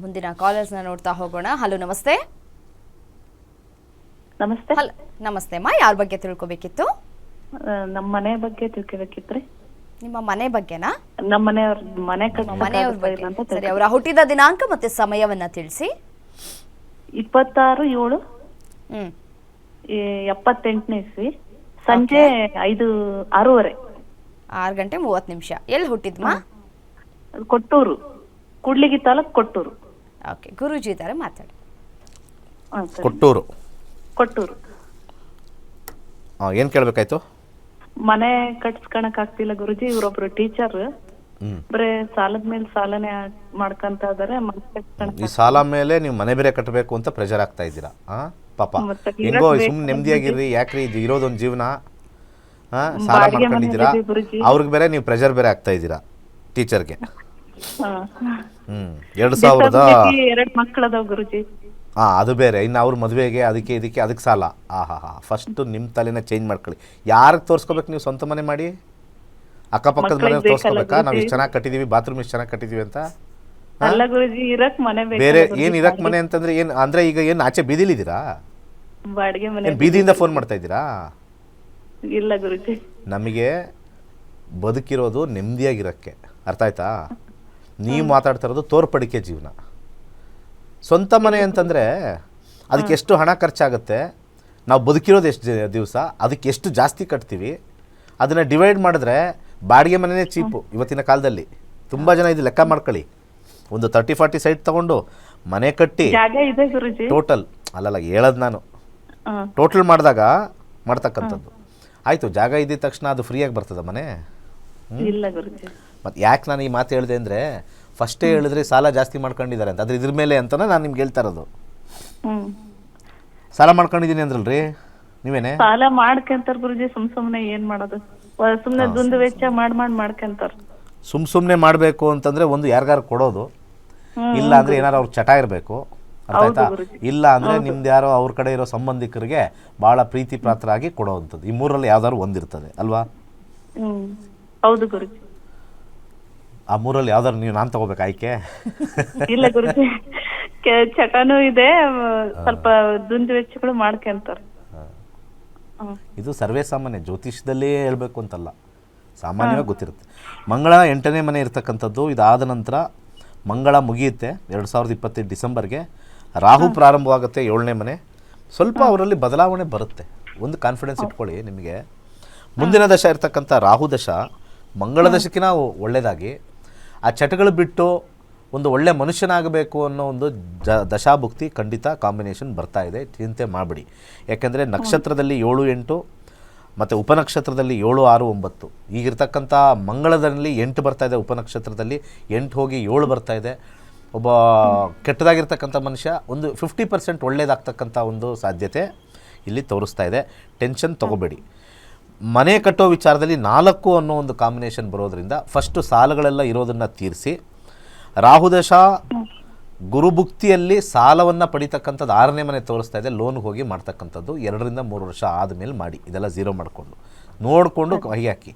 ಮುಂದಿನ ಕಾಲರ್ಸ್ನ ನೋಡ್ತಾ ಹೋಗೋಣ. ಹಲೋ, ನಮಸ್ತೆ. ನಮಸ್ತೆ. ನಮಸ್ತೆ ಅಮ್ಮ, ಯಾರ ಬಗ್ಗೆ ತಿಳ್ಕೊಬೇಕಿತ್ತು? ನಮ್ಮ ಮನೆ ಬಗ್ಗೆ ತಿಳ್ಕೊಬೇಕಿತ್ರಿ. ನಿಮ್ಮ ಮನೆ ಬಗ್ಗೆನಾ? ನಮ್ಮ ಮನೆಯವ್ರ ಮನೆಯವ್ರ ಬಗ್ಗೆ. ಸರಿ, ಅವರ ಹುಟ್ಟಿದ ದಿನಾಂಕ ಮತ್ತೆ ಸಮಯವನ್ನ ತಿಳಿಸಿ. 26/7/78 ಇಸ್ವಿ, ಸಂಜೆ 6:30. 6:30. ಎಲ್ಲಿ ಹುಟ್ಟಿದ್ಮಾ? ಕೊಟ್ಟೂರು, ಕೂಡ್ಲಿಗಿ ತಾಲೂಕ್ ಕೊಟ್ಟೂರು. ಓಕೆ, ಗುರೂಜಿ ಇದ್ದಾರೆ, ಮಾತಾಡಿ. ಕೊಟ್ಟೂರು. ಏನು ಕೇಳಬೇಕಾಯ್ತು? ಮನೆ ಕಟ್ಸ್ಕೊಳಕ್ ಆಗ್ತಿಲ್ಲ ಗುರುಜಿ. ಇವ್ರೊಬ್ರು ಟೀಚರ್, ಬರೇ ಸಾಲದ ಮೇಲೆ ಸಾಲನೆ ಮಾಡ್ಕೊಂತ ಇದಾರೆ. ಈ ಸಾಲ ಮೇಲೆ ನೀವು ಮನೆ ಬೇರೆ ಕಟ್ಟಬೇಕು ಅಂತ ಪ್ರೆಷರ್ ಆಗ್ತಾ ಇದ್ದೀರಾ? ಪಾಪ ಹೆಂಗೋ ಸುಮ್ಮನೆ ನೆಮ್ಮದಿಯಾಗಿರ್ರಿ. ಯಾಕ್ರಿ ಇದು ಇರೋದೊಂದು ಜೀವನ. ಸಾಲ ಮಾಡ್ಕೊಂಡಿದ್ದೀರಾ, ಅವ್ರಿಗೆ ಬೇರೆ ನೀವು ಪ್ರೆಷರ್ ಬೇರೆ ಆಗ್ತಾ ಇದ್ದೀರಾ ಟೀಚರ್ಗೆ. 2 ಮಕ್ಕಳದಾವ್ ಗುರುಜಿ. ಅದು ಬೇರೆ. ಇನ್ನು ಅವ್ರ ಮದುವೆಗೆ ಅದಕ್ಕೆ ಸಾಲ. ಫಸ್ಟು ನಿಮ್ಮ ತಲೆನ ಚೇಂಜ್ ಮಾಡ್ಕೊಳ್ಳಿ. ಯಾರಿಗೆ ತೋರಿಸ್ಕೋಬೇಕು ನೀವು? ಸ್ವಂತ ಮನೆ ಮಾಡಿ ಅಕ್ಕಪಕ್ಕದ ಮನೆ ತೋರಿಸ್ಕೋಬೇಕಾ? ನಾವು ಇಷ್ಟು ಚೆನ್ನಾಗಿ ಕಟ್ಟಿದೀವಿ, ಬಾತ್ರೂಮ್ ಇಷ್ಟು ಚೆನ್ನಾಗಿ ಕಟ್ಟಿದೀವಿ ಅಂತ? ಬೇರೆ ಏನು ಇರಕ್ ಮನೆ ಅಂತಂದ್ರೆ ಏನು ಅಂದ್ರೆ? ಈಗ ಏನು ಆಚೆ ಬೀದಿಲಿದ್ದೀರಾ? ಬೀದಿಯಿಂದ ಫೋನ್ ಮಾಡ್ತಾ ಇದ್ದೀರಾ? ಇಲ್ಲ ಗುರುಜಿ, ನಮಗೆ ಬದುಕಿರೋದು ನೆಮ್ಮದಿಯಾಗಿರಕ್ಕೆ, ಅರ್ಥ ಆಯ್ತಾ? ನೀವು ಮಾತಾಡ್ತಾ ಇರೋದು ತೋರ್ಪಡಿಕೆ ಜೀವನ. ಸ್ವಂತ ಮನೆ ಅಂತಂದರೆ ಅದಕ್ಕೆ ಎಷ್ಟು ಹಣ ಖರ್ಚಾಗುತ್ತೆ, ನಾವು ಬದುಕಿರೋದು ಎಷ್ಟು ದಿವಸ, ಅದಕ್ಕೆ ಎಷ್ಟು ಜಾಸ್ತಿ ಕಟ್ತೀವಿ, ಅದನ್ನು ಡಿವೈಡ್ ಮಾಡಿದ್ರೆ ಬಾಡಿಗೆ ಮನೆಯೇ ಚೀಪು ಇವತ್ತಿನ ಕಾಲದಲ್ಲಿ. ತುಂಬ ಜನ ಇದು ಲೆಕ್ಕ ಮಾಡ್ಕೊಳ್ಳಿ. ಒಂದು 30-40 ಸೈಟ್ ತೊಗೊಂಡು ಮನೆ ಕಟ್ಟಿ ಟೋಟಲ್ ಹೇಳೋದು ನಾನು ಟೋಟಲ್ ಮಾಡಿದಾಗ ಮಾಡ್ತಕ್ಕಂಥದ್ದು. ಆಯಿತು, ಜಾಗ ಇದ್ದಿದ ತಕ್ಷಣ ಅದು ಫ್ರೀಯಾಗಿ ಬರ್ತದೆ ಮನೆ? ಮತ್ತು ಯಾಕೆ ನಾನು ಈ ಮಾತು ಹೇಳಿದೆ ಅಂದರೆ, ಫಸ್ಟೇ ಹೇಳಿದ್ರೆ ಸಾಲ ಜಾಸ್ತಿ ಮಾಡ್ಕೊಂಡಿದ್ದಾರೆ ಅಂತ, ಅದ್ರ ಇದ್ರ ಮೇಲೆ ಅಂತಲೇ ನಾನು ನಿಮ್ಗೆ ಹೇಳ್ತಾ ಇರೋದು. ಸಾಲ ಮಾಡ್ಕೊಂಡಿದ್ದೀನಿ ಅಂದ್ರಲ್ರಿ ನೀವೇನೆ? ಸಾಲ ಮಾಡ್ಕೊಂತಾರ ಗುರುಜಿ, ಸುಮ್ನೆ ಏನ್ ಮಾಡೋದು? ಸುಮ್ನೆ ದುಂದು ವೆಚ್ಚ ಮಾಡ್ಕೊಂತಾರ. ಸುಮ್ಮನೆ ಮಾಡಬೇಕು ಅಂತಂದ್ರೆ ಒಂದು ಯಾರಿಗಾರು ಕೊಡೋದು, ಇಲ್ಲ ಅಂದ್ರೆ ಏನಾರು ಅವ್ರ ಚಟ ಇರಬೇಕು, ಅರ್ಥ ಆಯ್ತಾ? ಇಲ್ಲ ಅಂದ್ರೆ ನಿಮ್ದು ಯಾರೋ ಅವ್ರ ಕಡೆ ಇರೋ ಸಂಬಂಧಿಕರಿಗೆ ಬಹಳ ಪ್ರೀತಿ ಪಾತ್ರರಾಗಿ ಕೊಡೋವಂಥದ್ದು. ಈ ಮೂರಲ್ಲಿ ಯಾವ್ದಾದ್ರು ಒಂದಿರ್ತದೆ ಅಲ್ವಾ? ಹೌದು ಗುರುಜಿ. ಆ ಮೂರಲ್ಲಿ ಯಾವ್ದಾರು ನೀವು ನಾನು ತಗೋಬೇಕು ಆಯ್ಕೆ? ಇಲ್ಲ ಗುರುಜಿ, ಚಟನೂ ಇದೆ, ಸ್ವಲ್ಪ ದುಂದು ವೆಚ್ಚಗಳು ಮಾಡ್ಕೊಂತಾರ. ಇದು ಸರ್ವೇ ಸಾಮಾನ್ಯ, ಜ್ಯೋತಿಷದಲ್ಲೇ ಹೇಳ್ಬೇಕು ಅಂತಲ್ಲ, ಸಾಮಾನ್ಯವಾಗಿ ಗೊತ್ತಿರುತ್ತೆ. ಮಂಗಳ 8ನೇ ಮನೆ ಇರ್ತಕ್ಕಂಥದ್ದು. ಇದಾದ ನಂತರ ಮಂಗಳ ಮುಗಿಯುತ್ತೆ 2028 ಡಿಸೆಂಬರ್ಗೆ. ರಾಹು ಪ್ರಾರಂಭವಾಗುತ್ತೆ 7ನೇ ಮನೆ. ಸ್ವಲ್ಪ ಅವರಲ್ಲಿ ಬದಲಾವಣೆ ಬರುತ್ತೆ, ಒಂದು ಕಾನ್ಫಿಡೆನ್ಸ್ ಇಟ್ಕೊಳ್ಳಿ. ನಿಮಗೆ ಮುಂದಿನ ದಶ ಇರ್ತಕ್ಕಂಥ ರಾಹು ದಶ ಮಂಗಳ ದಶಕ್ಕಿಂತ ಒಳ್ಳೆಯದಾಗಿ ಆ ಚಟಗಳು ಬಿಟ್ಟು ಒಂದು ಒಳ್ಳೆ ಮನುಷ್ಯನಾಗಬೇಕು ಅನ್ನೋ ಒಂದು ದಶಾಭುಕ್ತಿ ಖಂಡಿತ ಕಾಂಬಿನೇಷನ್ ಬರ್ತಾ ಇದೆ. ಚಿಂತೆ ಮಾಡಬೇಡಿ. ಯಾಕೆಂದರೆ ನಕ್ಷತ್ರದಲ್ಲಿ 7-8 ಮತ್ತು ಉಪನಕ್ಷತ್ರದಲ್ಲಿ 7-6-9 ಈಗಿರ್ತಕ್ಕಂಥ ಮಂಗಳದಲ್ಲಿ 8 ಬರ್ತಾ ಇದೆ, ಉಪನಕ್ಷತ್ರದಲ್ಲಿ 8 ಹೋಗಿ 7 ಬರ್ತಾ ಇದೆ. ಒಬ್ಬ ಕೆಟ್ಟದಾಗಿರ್ತಕ್ಕಂಥ ಮನುಷ್ಯ ಒಂದು 50% ಒಳ್ಳೇದಾಗ್ತಕ್ಕಂಥ ಒಂದು ಸಾಧ್ಯತೆ ಇಲ್ಲಿ ತೋರಿಸ್ತಾ ಇದೆ. ಟೆನ್ಷನ್ ತೊಗೋಬೇಡಿ. ಮನೆ ಕಟ್ಟೋ ವಿಚಾರದಲ್ಲಿ 4 ಅನ್ನೋ ಒಂದು ಕಾಂಬಿನೇಷನ್ ಬರೋದ್ರಿಂದ ಫಸ್ಟು ಸಾಲಗಳೆಲ್ಲ ಇರೋದನ್ನು ತೀರಿಸಿ, ರಾಹುದಶ ಗುರುಭುಕ್ತಿಯಲ್ಲಿ ಸಾಲವನ್ನು ಪಡಿತಕ್ಕಂಥದ್ದು 6ನೇ ಮನೆ ತೋರಿಸ್ತಾ ಇದೆ. ಲೋನ್ಗೆ ಹೋಗಿ ಮಾಡ್ತಕ್ಕಂಥದ್ದು 2 ರಿಂದ 3 ವರ್ಷ ಆದಮೇಲೆ ಮಾಡಿ. ಇದೆಲ್ಲ ಝೀರೋ ಮಾಡಿಕೊಂಡು ನೋಡಿಕೊಂಡು ಕೈ ಹಾಕಿ.